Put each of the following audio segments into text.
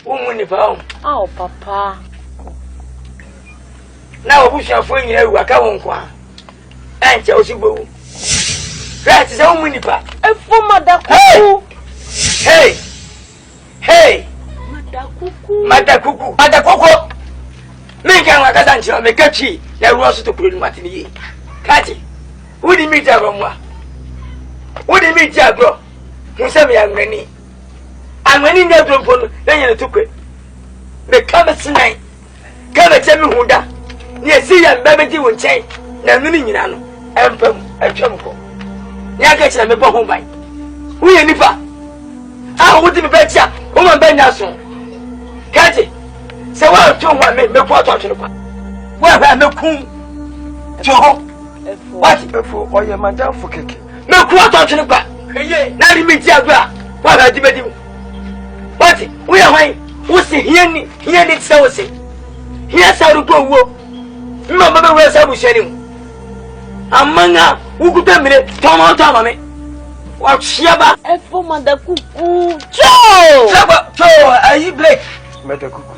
Umuni pa. Oh papa. Na obusua fo nyina wu aka won kwa. Enche osibo. Right say umuni pa. Efo madakuku. Hey. Hey. Madakuku. Madakuku. Minka wa kasa nchi me kachi na ruwa su to kuro ni matini yi. Kachi. Wudi mi jagro mwa. Wudi mi jagro. Musemi ya ngani. Angani ne dompo no na nyane tukwe. Me kama sinai. Kama chemi hunda. Ni esi ya mbebe di wo nchen. Na nuni nyina no. Empam atwam ko. Ni aka chira me bo ho ban. Wo ye nipa. Ah wudi mi betia. Wo man ban naso. Kachi. Se wa to ho me ko to twene kwa. Wa ba me kun. To ho. What efo oye madam fo keke. Me ko to twene kwa. Eye na ri mi ti agba. Wa ba di bedi. What? We are why? What's the here so say? Here saru ko wo. Mama be we sabu sheni. Amanga ukuta mire tomo me. Wa chiaba Efo madakuku. Cho! Saba cho ayi Blake. Madakuku.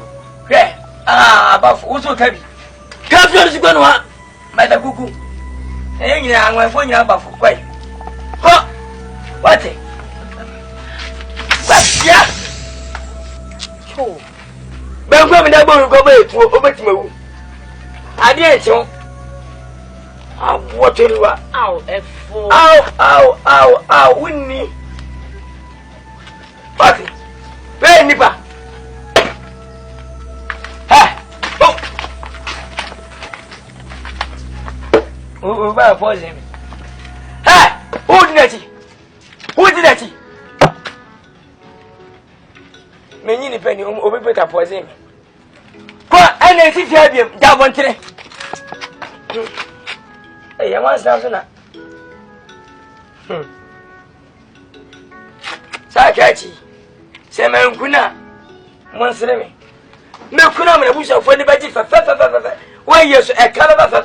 Ke abafo uso kabi. Kabi on sigwa no ha. Madakuku. Nyina anwa fo nyina abafo kwai. Ho. What? Yeah. Ben kwa mi da bo ko be tu o betima wu. Ade enche. Awotoriwa. Ow, efo. Ow, winni. Pati. Be nipa. Ha. Oh, ba pause me. Ha. Who did that? Many ni penny obebeta poison. Kwa ene si fiabiem da bontre. Eh ya wan sa so na. Sa kachi. Se men kuna monsre me. Me kuna me busa fo ni baji fa. Wa yeso e kala ba fa.